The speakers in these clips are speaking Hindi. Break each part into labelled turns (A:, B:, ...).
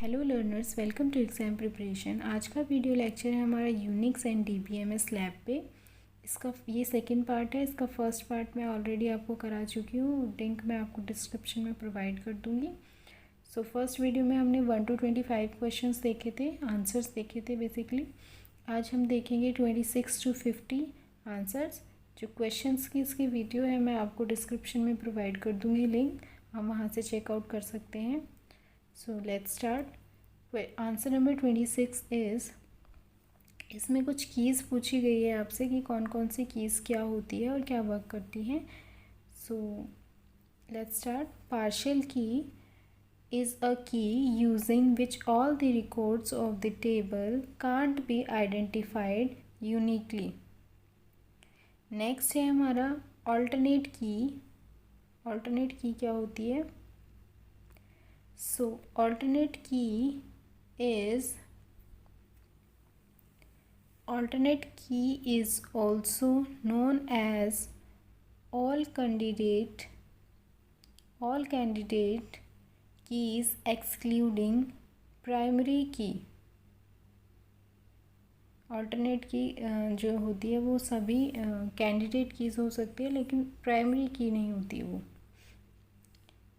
A: Hello learners, welcome to exam preparation. आज का वीडियो लेक्चर है हमारा यूनिक्स एंड डीबीएमएस लैब पे। इसका ये सेकंड पार्ट है। इसका फर्स्ट पार्ट मैं ऑलरेडी आपको करा चुकी हूँ, लिंक मैं आपको डिस्क्रिप्शन में प्रोवाइड कर दूँगी। सो फर्स्ट वीडियो में हमने 1 to 25 क्वेश्चंस देखे थे, आंसर्स देखे थे बेसिकली। आज हम देखेंगे 26 to 50 आंसर्स। जो क्वेश्चंस की इसकी वीडियो है मैं आपको डिस्क्रिप्शन में प्रोवाइड कर दूँगी लिंक, हम वहाँ से चेकआउट कर सकते हैं। So let's start. Answer number 26 is, इसमें कुछ कीज़ पूछी गई है आपसे कि कौन कौन सी कीज़ क्या होती है और क्या वर्क करती हैं। So let's start. पार्शियल की is a key using which all the records of the table can't be identified uniquely. Next है हमारा alternate key। alternate key क्या होती है? So alternate key is also known as all candidate keys excluding primary key। alternate की जो होती है वो सभी कैंडिडेट कीज़ हो सकती है, लेकिन प्राइमरी की नहीं होती वो।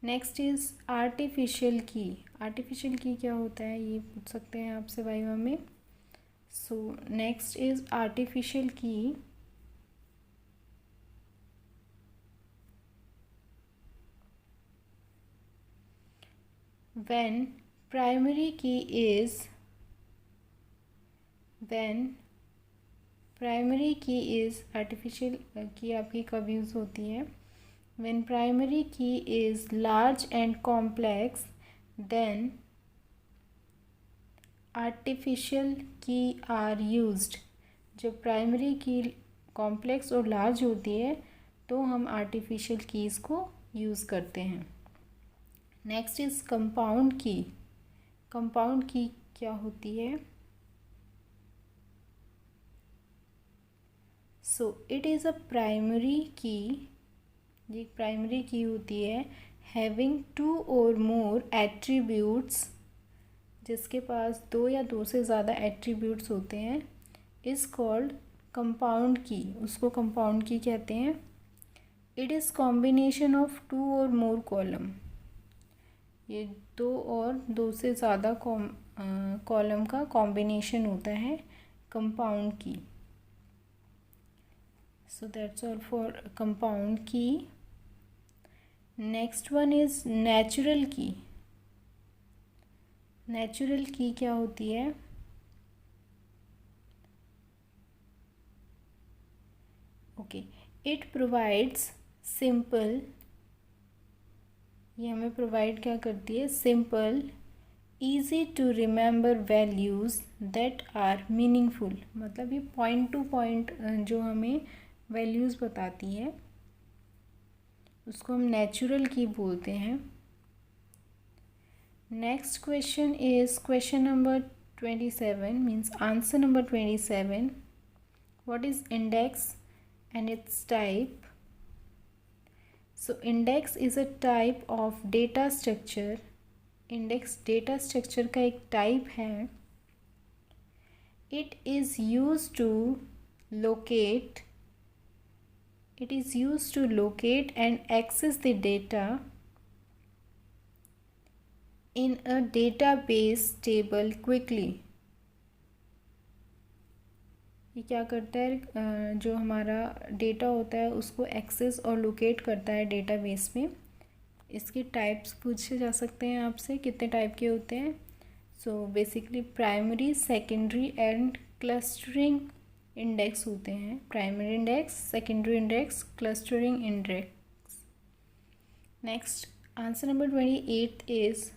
A: नेक्स्ट इज़ आर्टिफिशियल की। आर्टिफिशियल की क्या होता है ये पूछ सकते हैं आपसे वाइवा में। सो नेक्स्ट इज़ आर्टिफिशियल की when primary key is artificial की आपकी कब यूज़ होती है? when primary key is large and complex, then artificial key are used। जब प्राइमरी की कॉम्प्लेक्स और लार्ज होती है तो हम आर्टिफिशियल कीज़ को यूज़ करते हैं। नेक्स्ट इज़ कंपाउंड की। कंपाउंड की क्या होती है? So it is a primary की। ये प्राइमरी की होती है हैविंग 2 or more एट्रीब्यूट्स, जिसके पास 2 या 2 से ज़्यादा एट्रीब्यूट्स होते हैं, इज़ कॉल्ड कंपाउंड की। उसको कंपाउंड की कहते हैं। It is combination of 2 or more column. ये 2 और 2 से ज़्यादा कॉलम का कॉम्बिनेशन होता है कंपाउंड की। So that's all for compound की। नेक्स्ट वन इज़ नेचुरल की। नेचुरल की क्या होती है? ओके, इट प्रोवाइड्स सिंपल, ये हमें प्रोवाइड क्या करती है? Simple easy to remember values that are meaningful. मतलब ये पॉइंट टू पॉइंट जो हमें वैल्यूज़ बताती है उसको हम नेचुरल की बोलते हैं। Next question is question number 27, means answer number 27। What is index and its type? So index is a type of data structure. Index data structure का एक टाइप है। It is used to locate and access the data in a database table quickly। ये क्या करता है? जो हमारा डेटा होता है उसको एक्सेस और लोकेट करता है डेटाबेस में। इसके टाइप्स पूछे जा सकते हैं आपसे, कितने टाइप के होते हैं? So basically primary, secondary and clustering index होते हैं। Primary index, secondary index, clustering index. Next answer number 28 is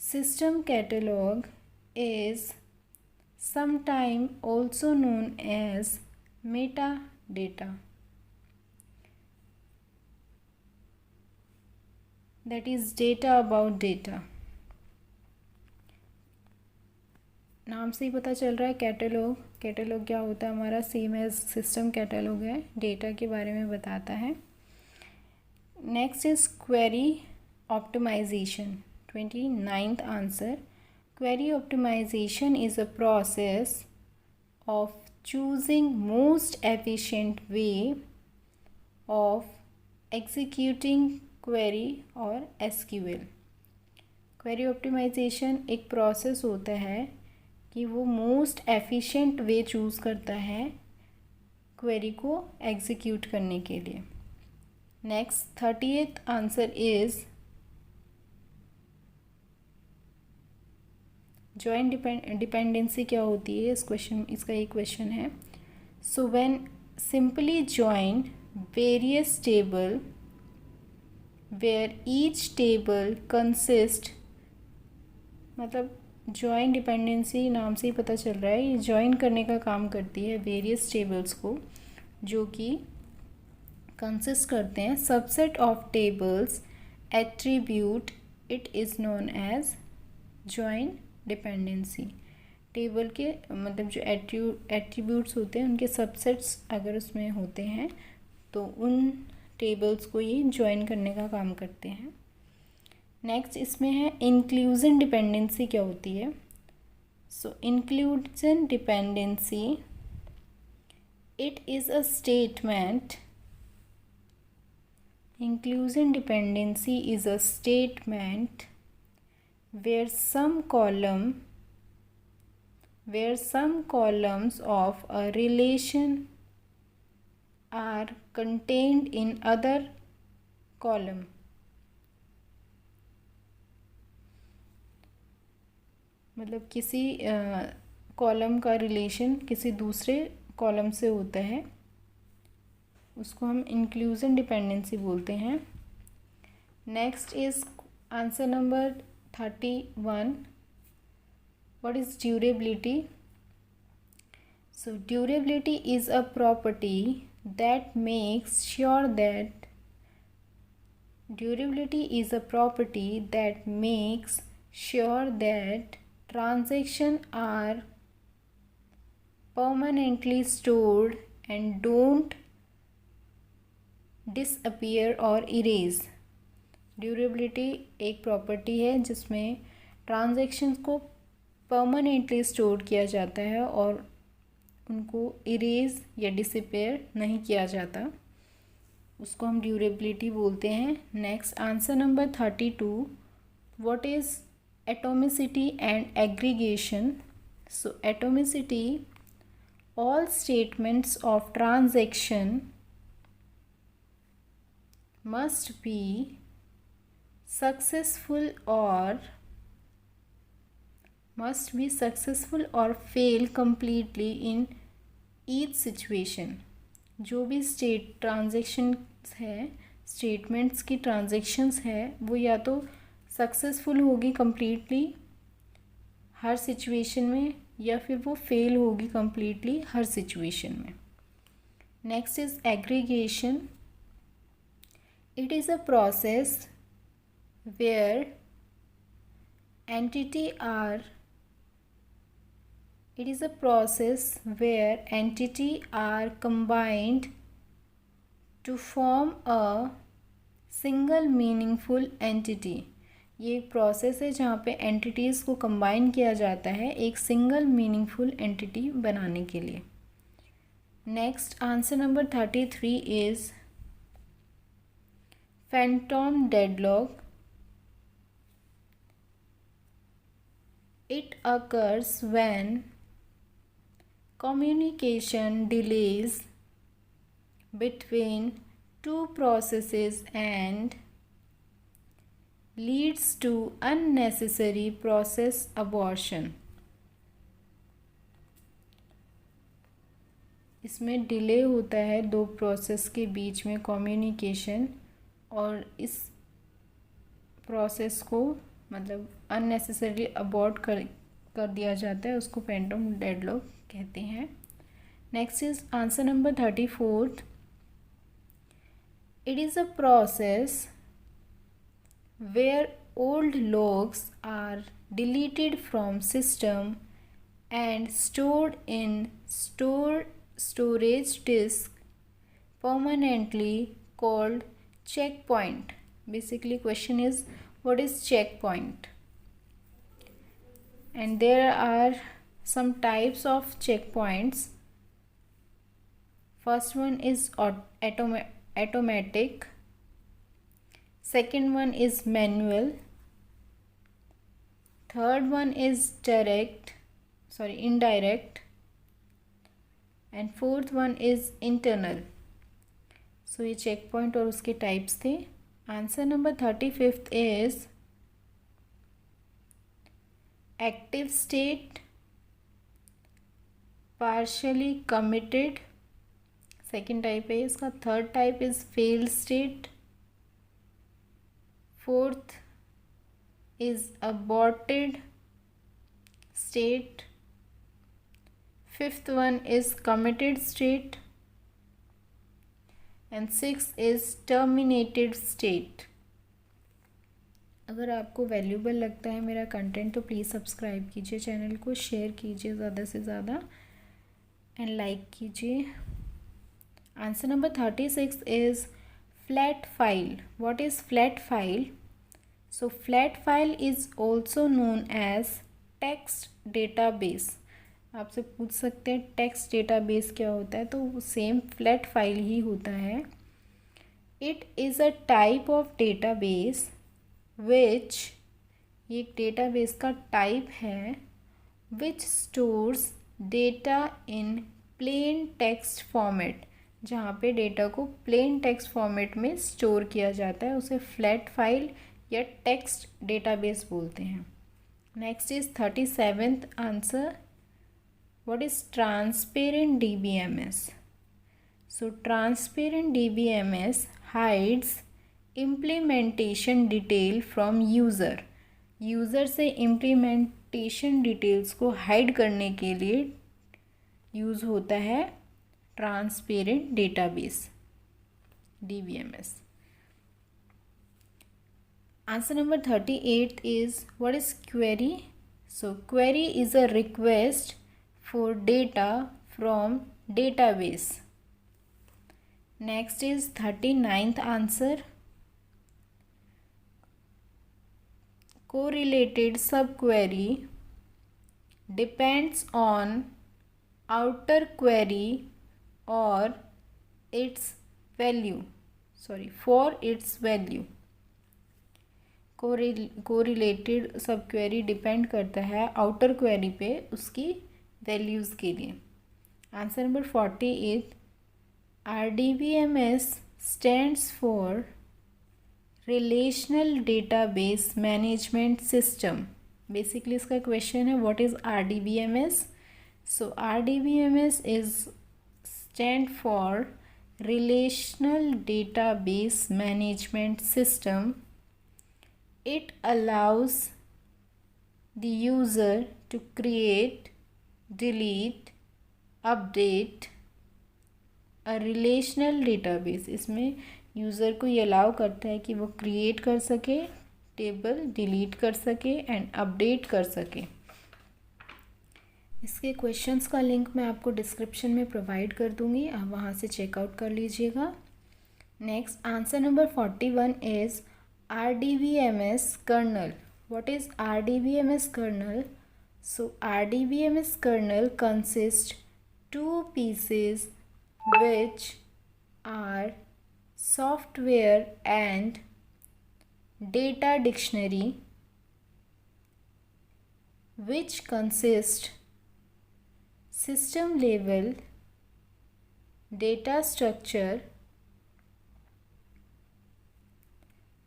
A: system catalogue is sometime also known as metadata, that is data about data। नाम से ही पता चल रहा है कैटलॉग। कैटलॉग क्या होता है हमारा? सेम एज सिस्टम कैटलॉग है, डेटा के बारे में बताता है। Next is query optimization, 29th answer. Query optimization is a process of choosing most efficient way of executing query और SQL. क्वेरी ऑप्टिमाइजेशन एक प्रोसेस होता है कि वो मोस्ट एफिशिएंट वे चूज़ करता है क्वेरी को एग्जीक्यूट करने के लिए. Next 30th answer is joint dependency क्या होती है. इसका एक क्वेश्चन है. So when simply join various table where each table consist, मतलब जॉइन डिपेंडेंसी नाम से ही पता चल रहा है ये जॉइन करने का काम करती है वेरियस टेबल्स को जो कि कंसिस्ट करते हैं subset of tables attribute. It is known as join dependency. Table के मतलब जो एट्रीब्यूट्स होते हैं उनके सबसेट्स अगर उसमें होते हैं तो उन टेबल्स को ये जॉइन करने का काम करते हैं. नेक्स्ट इसमें है इंक्लूजन डिपेंडेंसी क्या होती है. So inclusion dependency it is a statement. Inclusion dependency is a statement where some columns of a relation are contained in other column. मतलब किसी कॉलम का रिलेशन किसी दूसरे कॉलम से होता है उसको हम इंक्लूजन डिपेंडेंसी बोलते हैं. Next is answer number 31. What is durability? So durability is a property that makes sure that transactions are permanently stored and don't disappear or erase. Durability एक प्रॉपर्टी है जिसमें ट्रांजैक्शंस को परमानेंटली स्टोर किया जाता है और उनको इरेज या डिसअपियर नहीं किया जाता, उसको हम ड्यूरेबिलिटी बोलते हैं. Next answer number 32. What is atomicity and aggregation. So atomicity all statements of transaction must be successful or fail completely in each situation. जो भी ट्रांजैक्शंस है स्टेटमेंट्स की ट्रांजैक्शंस है वो या तो सक्सेसफुल होगी कम्प्लीटली हर सिचुएशन में या फिर वो फेल होगी कम्प्लीटली हर सिचुएशन में. Next is aggregation. It is a process where entities are combined to form a single meaningful entity. ये एक प्रोसेस है जहाँ पे एंटिटीज़ को कंबाइन किया जाता है एक सिंगल मीनिंगफुल एंटिटी बनाने के लिए. Next answer number 33 is phantom deadlock. It occurs when communication delays between two processes and leads to unnecessary process abortion. इसमें डिले होता है दो प्रोसेस के बीच में कम्युनिकेशन और इस प्रोसेस को मतलब अननेसेसरी अबॉर्ट कर दिया जाता है, उसको फैंटम डेडलॉक कहते हैं. Next is answer number 34. It is a process where old logs are deleted from system and stored in storage disk permanently called checkpoint. Basically question is what is checkpoint. and there are some types of checkpoints. First one is automatic, second one is manual, third one is indirect, and fourth one is internal. So ये चेक पॉइंट और उसके टाइप्स थे. Answer number 35 is active state, partially committed, second type है इसका. Third type is failed state, fourth is aborted state, fifth one is committed state, and six is terminated state. अगर आपको वैल्यूबल लगता है मेरा कंटेंट तो प्लीज़ सब्सक्राइब कीजिए चैनल को, शेयर कीजिए ज़्यादा से ज़्यादा एंड लाइक कीजिए. Answer number 36 is flat file. What is flat file? So flat file is also known as text database. आपसे पूछ सकते हैं टेक्स्ट डेटाबेस क्या होता है, तो सेम फ्लैट फाइल ही होता है. It is a type of database which, ये एक डेटाबेस का टाइप है, विच स्टोर्स डेटा इन प्लेन टेक्स्ट फॉर्मेट. जहाँ पे डेटा को प्लेन टेक्स्ट फॉर्मेट में स्टोर किया जाता है उसे फ्लैट फाइल या टेक्स्ट डेटाबेस बोलते हैं. Next is 37th answer. What is transparent DBMS? So transparent DBMS hides implementation detail from user. User से implementation details को hide करने के लिए यूज़ होता है transparent database DBMS. Answer number 38 is what is query? So query is a request for data from database. Next is 39th answer. Correlated subquery depends on outer query or its value. For its value. Correlated सब क्वेरी डिपेंड करता है आउटर क्वेरी पे उसकी वैल्यूज़ के लिए. Answer number 48 RDBMS stands for relational database management system. Basically इसका क्वेश्चन है what is RDBMS. So RDBMS is stand for relational database management system. It allows the user to create, delete, update a relational database. इसमें यूज़र को ये अलाउ करता है कि वो क्रिएट कर सके टेबल, डिलीट कर सके एंड अपडेट कर सके. इसके क्वेश्चंस का लिंक मैं आपको डिस्क्रिप्शन में प्रोवाइड कर दूँगी, आप वहाँ से चेकआउट कर लीजिएगा. Next answer number 41 is RDBMS kernel. What is RDBMS kernel? So RDBMS kernel consists two pieces which are software and data dictionary, which consist system level data structure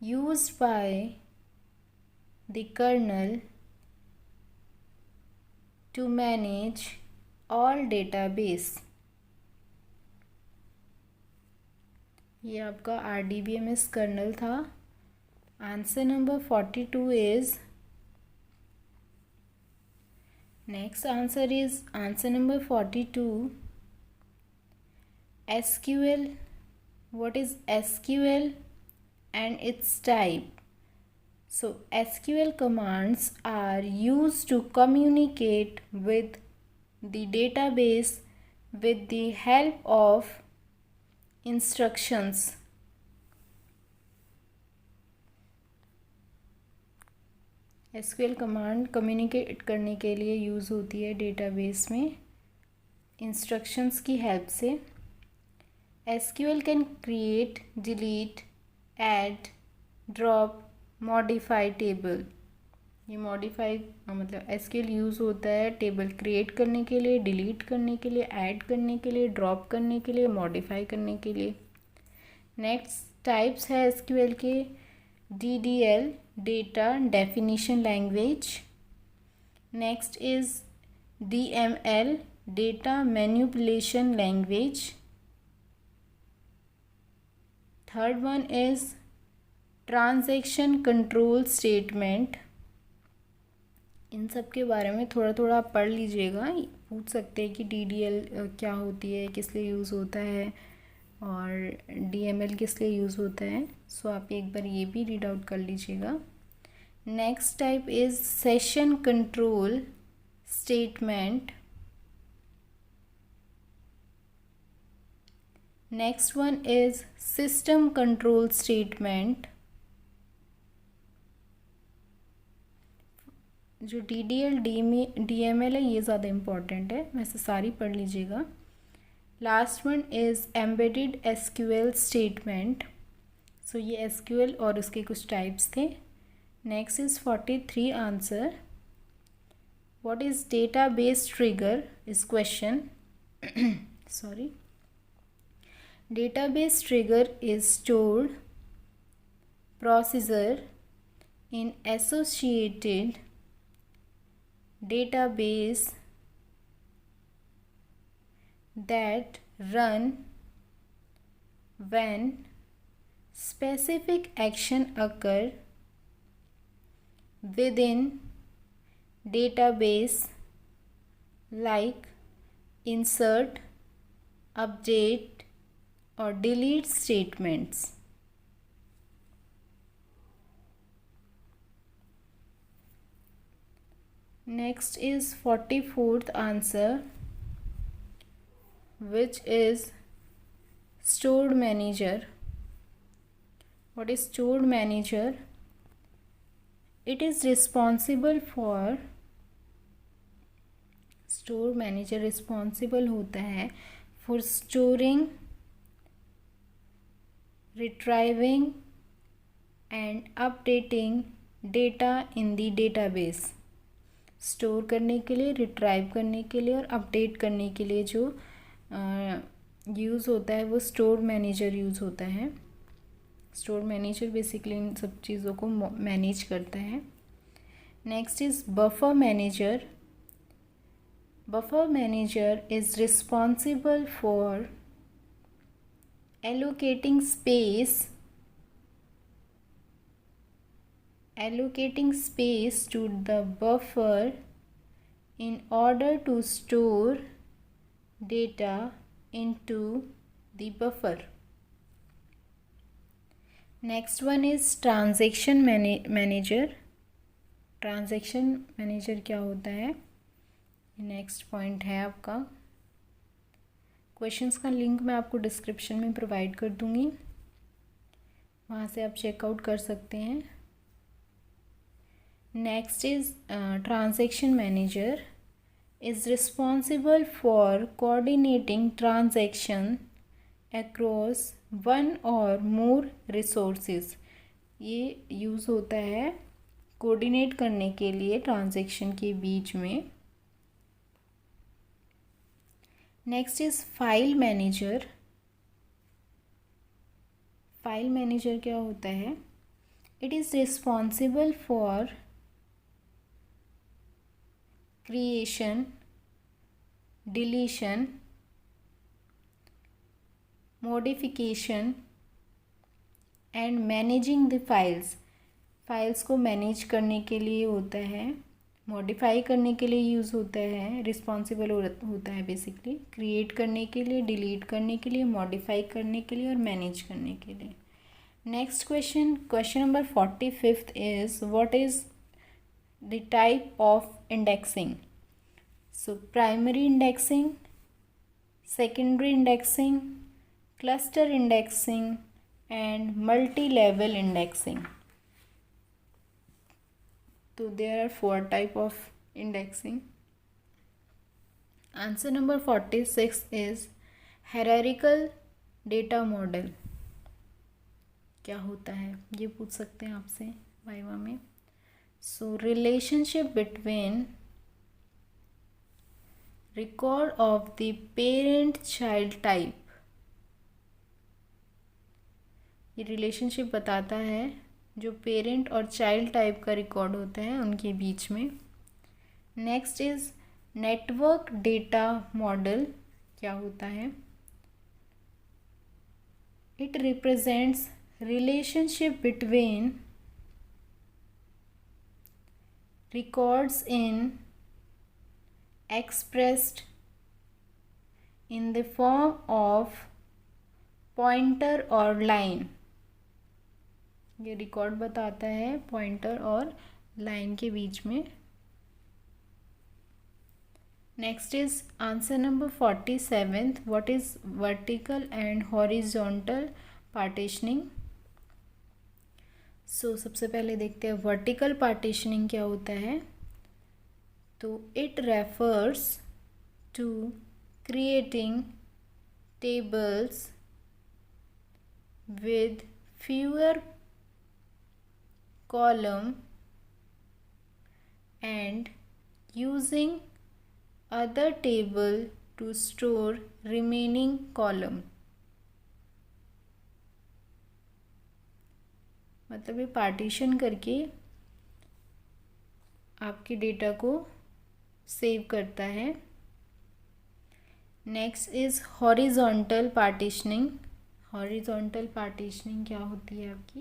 A: used by the kernel to manage all database. ये आपका RDBMS कर्नल था. Answer number 42 is next answer is answer number 42 SQL. What is SQL and its type? So SQL commands are used to communicate with the database with the help of instructions. SQL command communicate करने के लिए यूज़ होती है डेटाबेस में इंस्ट्रक्शंस की हेल्प से। SQL can create, delete, add, drop, modify table. ये मॉडिफाई मतलब एसक्यूएल यूज़ होता है टेबल क्रिएट करने के लिए, डिलीट करने के लिए, ऐड करने के लिए, ड्रॉप करने के लिए, मॉडिफाई करने के लिए। नेक्स्ट टाइप्स है एसक्यूएल के DDL, data definition language. Next is DML, data manipulation language. Third one is transaction control statement. इन सब के बारे में थोड़ा थोड़ा आप पढ़ लीजिएगा। पूछ सकते हैं कि डीडीएल क्या होती है, किस लिए यूज़ होता है, और डीएमएल किस लिए यूज़ होता है। सो आप एक बार ये भी रीड आउट कर लीजिएगा। Next type is session control statement. Next one is system control statement. जो डीडीएल डीएमएल है ये ज़्यादा इम्पॉर्टेंट है, वैसे सारी पढ़ लीजिएगा। Last one is embedded SQL statement. So ये एसक्यूएल और उसके कुछ टाइप्स थे। Next is 43 answer. What is database trigger is question. Sorry, database trigger is stored procedure in associated database that run when specific action occur within database like insert, update or delete statements. Next is 44th answer, which is stored manager. What is stored manager? It is responsible for store manager responsible होता है for storing, retrieving and updating data in the database. Store करने के लिए, रिट्राइव करने के लिए और अपडेट करने के लिए जो यूज़ होता है वो स्टोर मैनेजर यूज़ होता है। स्टोर मैनेजर बेसिकली इन सब चीज़ों को मैनेज करता है। Next is buffer manager. Buffer manager is responsible for allocating space to the buffer in order to store data into the buffer. Next one is transaction manager. Transaction manager क्या होता है, नेक्स्ट पॉइंट है आपका। क्वेश्चंस का लिंक मैं आपको डिस्क्रिप्शन में प्रोवाइड कर दूंगी, वहाँ से आप चेकआउट कर सकते हैं। Next is transaction manager is responsible for coordinating transaction across one or more resources. ये यूज़ होता है कोऑर्डिनेट करने के लिए ट्रांजैक्शन के बीच में। Next is file manager. File manager क्या होता है? It is responsible for creation, deletion, modification and managing the files. Files को मैनेज करने के लिए होता है, मॉडिफाई करने के लिए यूज़ होता है, रिस्पॉन्सिबल होता है बेसिकली, क्रिएट करने के लिए, डिलीट करने के लिए, मॉडिफाई करने के लिए और मैनेज करने के लिए। Next question number 45 is what is the type of indexing. So primary indexing, secondary indexing, cluster indexing and multi-level indexing. तो there are 4 type of indexing. Answer number 46 is hierarchical data model. क्या होता है ये पूछ सकते हैं आपसे वाइवा में. So relationship between record of the parent child type. ये रिलेशनशिप बताता है जो पेरेंट और चाइल्ड टाइप का रिकॉर्ड होता है उनके बीच में. Next is network data model. क्या होता है? It represents relationship between records expressed in the form of pointer और line. ये रिकॉर्ड बताता है पॉइंटर और लाइन के बीच में. Next is answer number 47. What is vertical and horizontal partitioning. So सबसे पहले देखते हैं वर्टिकल पार्टीशनिंग क्या होता है. तो it refers to creating tables with fewer column and using other table to store remaining column. मतलब ये पार्टीशन करके आपके डेटा को सेव करता है. Next is horizontal partitioning. Horizontal partitioning क्या होती है आपकी,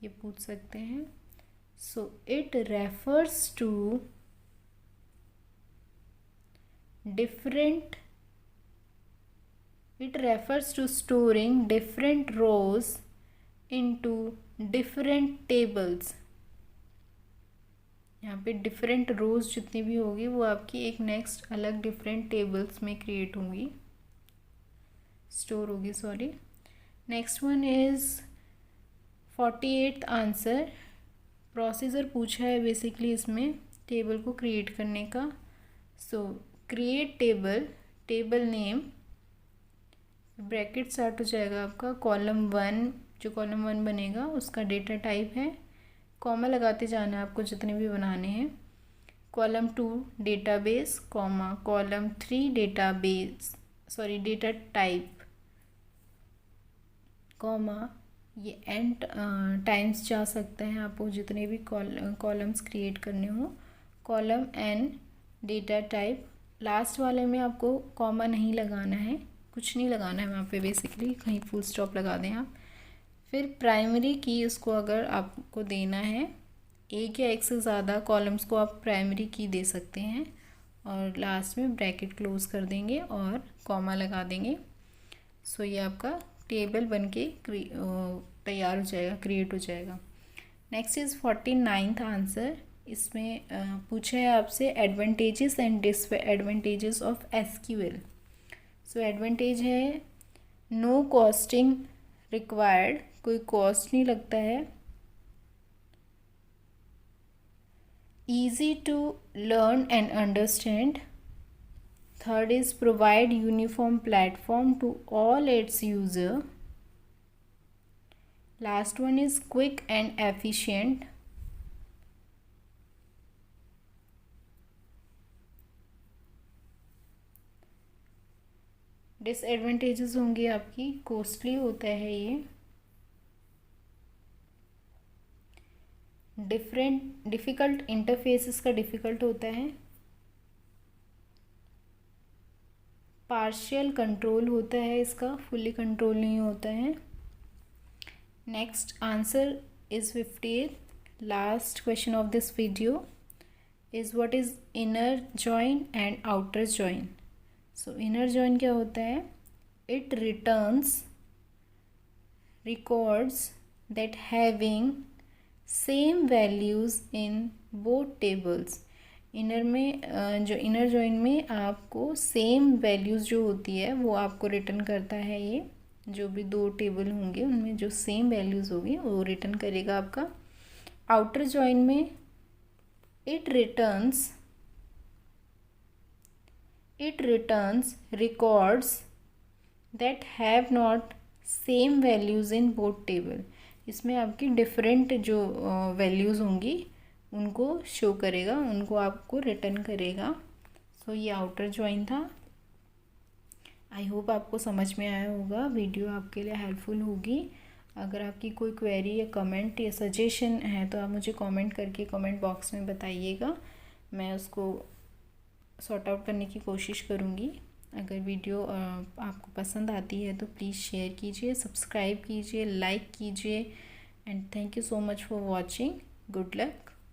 A: ये पूछ सकते हैं. So it refers to storing different rows into different tables. यहाँ पे डिफरेंट रोज जितनी भी होगी वो आपकी एक नेक्स्ट अलग डिफरेंट टेबल्स में क्रिएट होंगी, स्टोर होगी. Sorry. Next one is 48th answer. Procedure पूछा है बेसिकली इसमें टेबल को क्रिएट करने का. सो create table, table name, bracket start हो जाएगा आपका. कॉलम 1, जो कॉलम 1 बनेगा उसका डेटा टाइप है. कॉमा लगाते जाना है आपको जितने भी बनाने हैं. Column 2 database, comma column 3 data type, comma ये एंड टाइम्स जा सकते हैं आपको जितने भी कॉलम्स क्रिएट करने हो. Column n data type. Last वाले में आपको कॉमा नहीं लगाना है, कुछ नहीं लगाना है वहाँ पे बेसिकली, कहीं फुल स्टॉप लगा दें आप. फिर प्राइमरी की उसको अगर आपको देना है, एक या एक से ज़्यादा कॉलम्स को आप प्राइमरी की दे सकते हैं. और लास्ट में ब्रैकेट क्लोज कर देंगे और कॉमा लगा देंगे. सो ये आपका टेबल बनके तैयार हो जाएगा, क्रिएट हो जाएगा. Next is 49th answer. इसमें पूछा है आपसे advantages and disadvantages of SQL. So advantage है नो कॉस्टिंग रिक्वायर्ड, कोई कॉस्ट नहीं लगता है. Easy to learn and understand. Third is provide uniform platform to all its user. Last one is quick and efficient. Disadvantages होंगे आपकी, कॉस्टली होता है ये, डिफ़िकल्ट इंटरफेसेस का डिफ़िकल्ट होता है, पार्शियल कंट्रोल होता है इसका, फुली कंट्रोल नहीं होता है. Next answer is 50th. Last question of this video is what is inner join and outer join. So inner join क्या होता है? It returns records that having same values in both tables. Inner में जो इनर जॉइन में आपको सेम वैल्यूज़ जो होती है वो आपको रिटर्न करता है. ये जो भी दो टेबल होंगे उनमें जो सेम वैल्यूज़ होगी वो रिटर्न करेगा आपका. आउटर जॉइन में it returns records that have not same values in both table। इसमें आपकी डिफरेंट जो वैल्यूज़ होंगी उनको शो करेगा, उनको आपको रिटर्न करेगा। सो ये आउटर ज्वाइन था। आई होप आपको समझ में आया होगा, वीडियो आपके लिए हेल्पफुल होगी। अगर आपकी कोई क्वेरी या कमेंट या सजेशन है तो आप मुझे कमेंट करके कमेंट बॉक्स में बताइएगा, मैं उसको सॉर्ट आउट करने की कोशिश करूँगी। अगर वीडियो आपको पसंद आती है तो प्लीज़ शेयर कीजिए, सब्सक्राइब कीजिए, लाइक कीजिए and thank you so much for watching. Good luck.